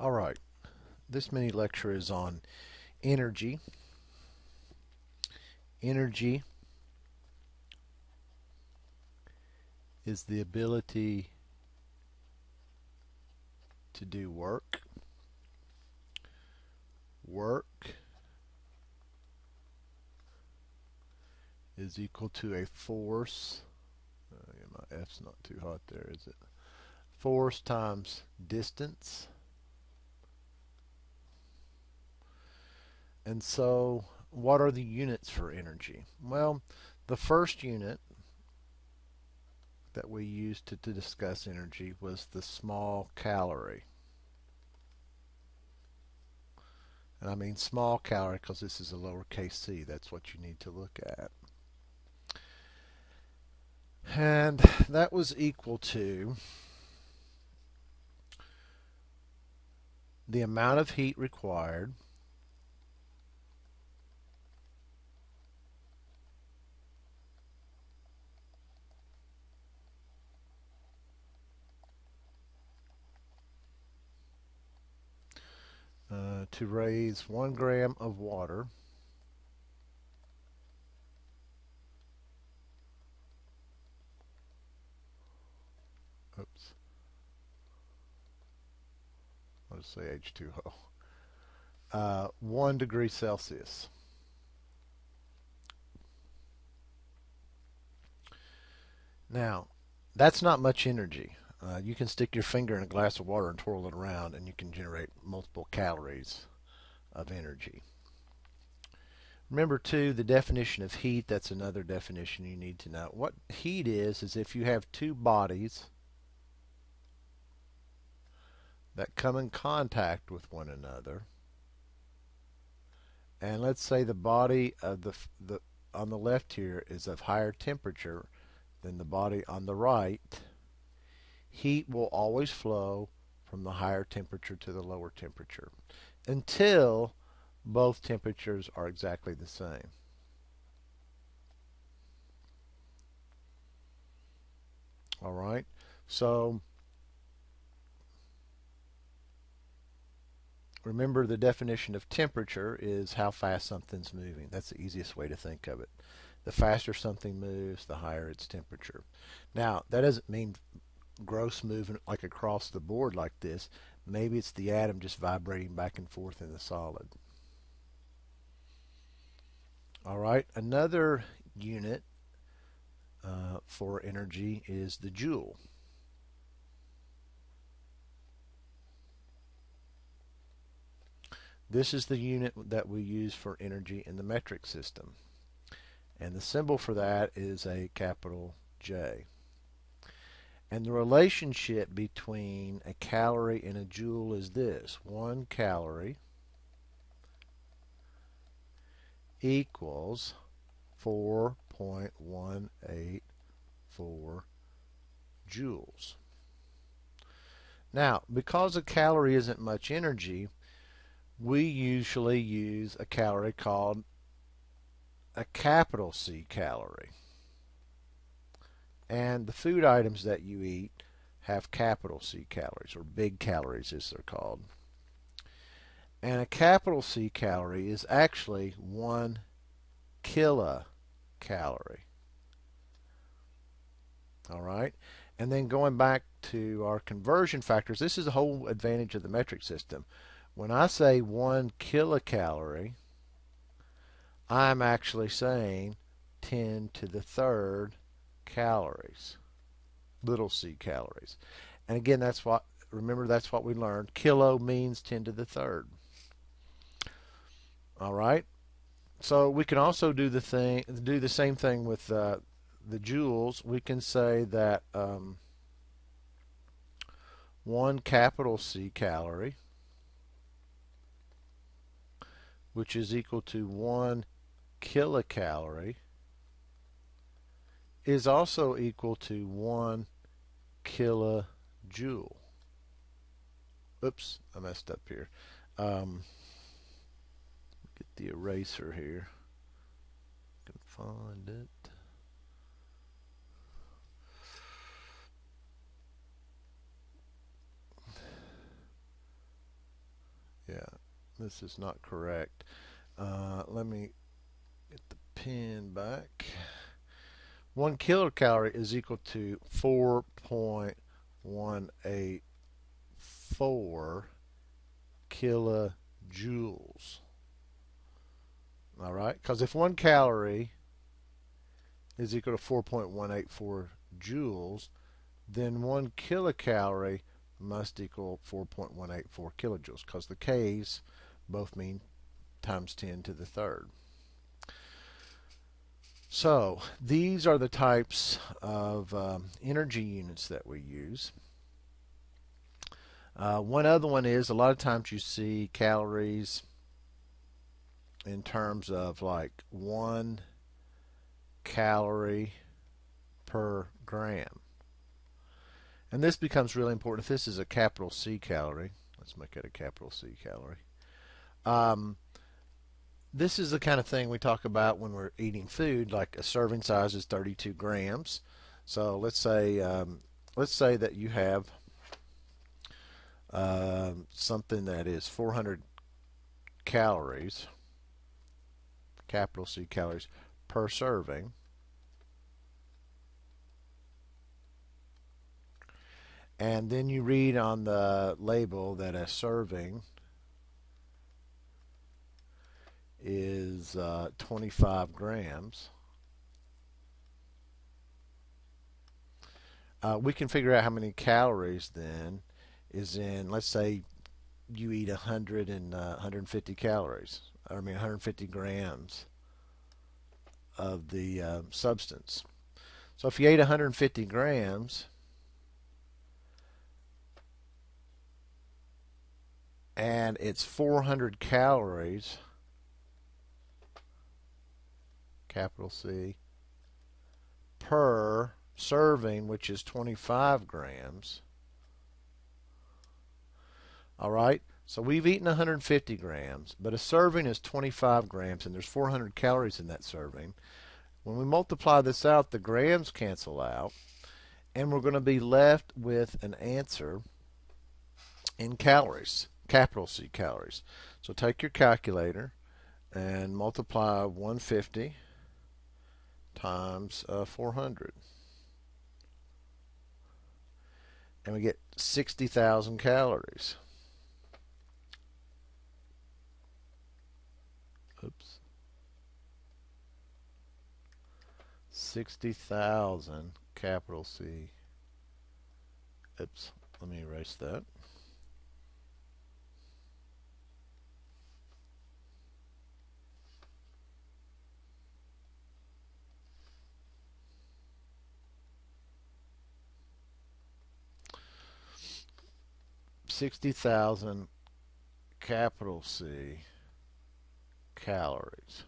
All right, this mini lecture is on energy. Energy is the ability to do work. Work is equal to a force. My F's not too hot there, is it? Force times distance. And so, what are the units for energy? Well, the first unit that we used to discuss energy was the small calorie. And I mean small calorie because this is a lowercase c. That's what you need to look at. And that was equal to the amount of heat required to raise 1 gram of water oops, I'll just say H2O, 1 degree Celsius. Now, that's not much energy. You can stick your finger in a glass of water and twirl it around, and you can generate multiple calories of energy. Remember, too, the definition of heat, that's another definition you need to know. What heat is if you have two bodies that come in contact with one another, and let's say the body of the on the left here is of higher temperature than the body on the right, heat will always flow from the higher temperature to the lower temperature until both temperatures are exactly the same. All right, so remember the definition of temperature is how fast something's moving. That's the easiest way to think of it. The faster something moves, the higher its temperature. Now, that doesn't mean gross movement like across the board like this. Maybe it's the atom just vibrating back and forth in the solid. All right, another unit for energy is the joule. This is the unit that we use for energy in the metric system. And the symbol for that is a capital J. And the relationship between a calorie and a joule is this. 1 calorie equals 4.184 joules. Now, because a calorie isn't much energy, we usually use a calorie called a capital C calorie. And the food items that you eat have capital C calories, or big calories as they're called. And a capital C calorie is actually 1 kilocalorie. All right? And then going back to our conversion factors, this is the whole advantage of the metric system. When I say 1 kilocalorie, I'm actually saying 10 to the third calories, little c calories. And again, remember that's what we learned. Kilo means 10 to the third. All right. So we can also do the same thing with the joules. We can say that 1 capital C calorie, which is equal to 1 kilocalorie, is also equal to 1 kilojoule. Oops, I messed up here. Get the eraser here. Can find it. This is not correct. Let me get the pen back. 1 kilocalorie is equal to 4.184 kilojoules. All right, because if 1 calorie is equal to 4.184 joules, then 1 kilocalorie must equal 4.184 kilojoules, because the K's both mean times 10 to the third. So these are the types of energy units that we use. One other one is, a lot of times you see calories in terms of like 1 calorie per gram. And this becomes really important. If this is a capital C calorie, let's make it a capital C calorie. This is the kind of thing we talk about when we're eating food, like a serving size is 32 grams. So let's say that you have something that is 400 calories, capital C calories, per serving. And then you read on the label that a serving is 25 grams. We can figure out how many calories then is in, let's say you eat 150 calories, I mean 150 grams of the substance. So if you ate 150 grams, and it's 400 calories, capital C, per serving, which is 25 grams. All right, so we've eaten 150 grams, but a serving is 25 grams, and there's 400 calories in that serving. When we multiply this out, the grams cancel out, and we're going to be left with an answer in calories, capital C calories. So take your calculator and multiply 150 times 400. And we get 60,000 calories. Oops. 60,000 capital C. Oops. Let me erase that. $60,000 capital C calories.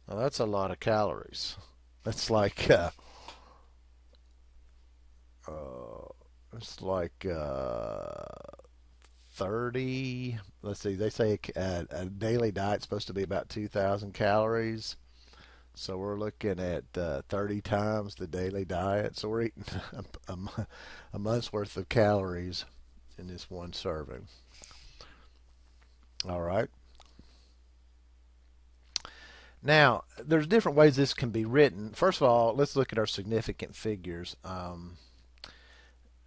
Now that's a lot of calories. That's like it's like 30. Let's see. They say a daily diet's supposed to be about 2,000 calories. So we're looking at 30 times the daily diet. So we're eating a month's worth of calories in this one serving. All right. Now, there's different ways this can be written. First of all, let's look at our significant figures.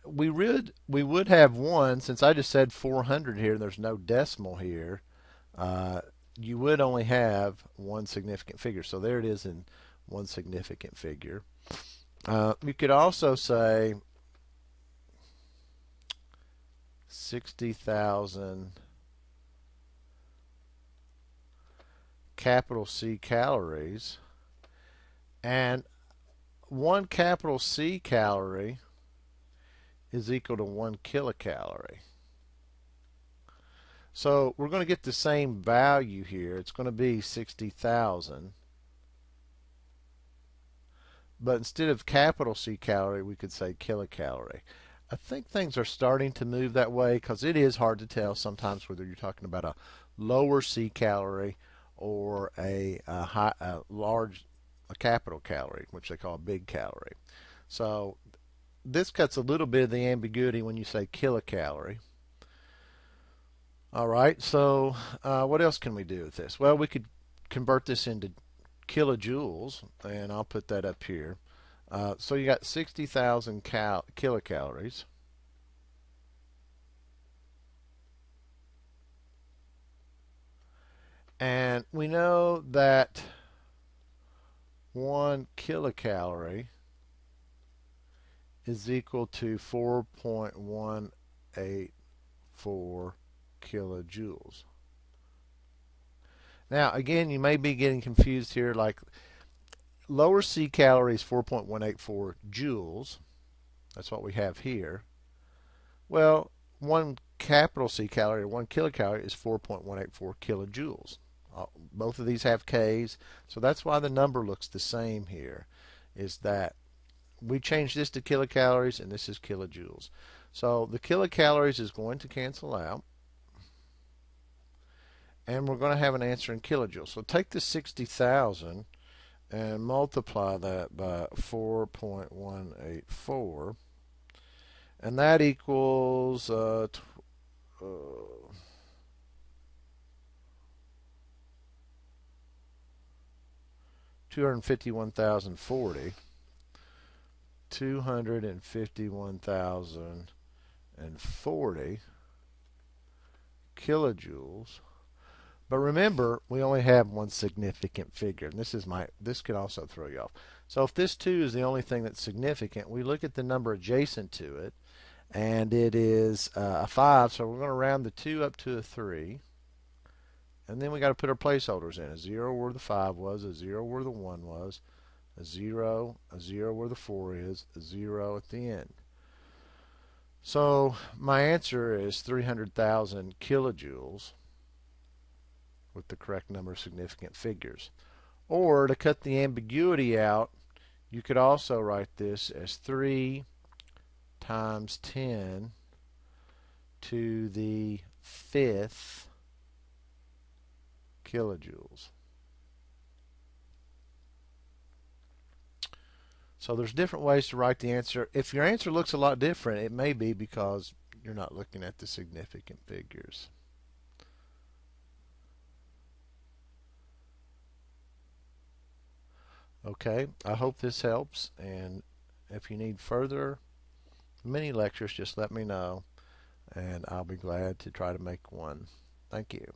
We would have one, since I just said 400 here, and there's no decimal here. You would only have one significant figure. So there it is in one significant figure. You could also say 60,000 capital C calories, and 1 capital C calorie is equal to 1 kilocalorie. So we're going to get the same value here. It's going to be 60,000. But instead of capital C calorie, we could say kilocalorie. I think things are starting to move that way, because it is hard to tell sometimes whether you're talking about a lower C calorie or a capital calorie, which they call a big calorie. So this cuts a little bit of the ambiguity when you say kilocalorie. All right, so what else can we do with this? Well, we could convert this into kilojoules, and I'll put that up here. So you got 60,000 kilocalories. And we know that 1 kilocalorie is equal to 4.184 kilojoules. Now, again, you may be getting confused here, like lower C calorie is 4.184 joules. That's what we have here. Well, one capital C calorie or 1 kilocalorie is 4.184 kilojoules. Both of these have K's, so that's why the number looks the same here, is that we changed this to kilocalories and this is kilojoules. So the kilocalories is going to cancel out, and we're going to have an answer in kilojoules. So take the 60,000 and multiply that by 4.184, and that equals 251,040. 251,040 kilojoules. But remember, we only have one significant figure, and this could also throw you off. So if this 2 is the only thing that's significant, we look at the number adjacent to it, and it is a 5, so we're going to round the 2 up to a 3. And then we got to put our placeholders in: a 0 where the 5 was, a 0 where the 1 was, a 0 where the 4 is, a 0 at the end. So my answer is 300,000 kilojoules with the correct number of significant figures. Or to cut the ambiguity out, you could also write this as 3 times 10 to the 5th kilojoules. So there's different ways to write the answer. If your answer looks a lot different, it may be because you're not looking at the significant figures. Okay, I hope this helps, and if you need further mini lectures, just let me know, and I'll be glad to try to make one. Thank you.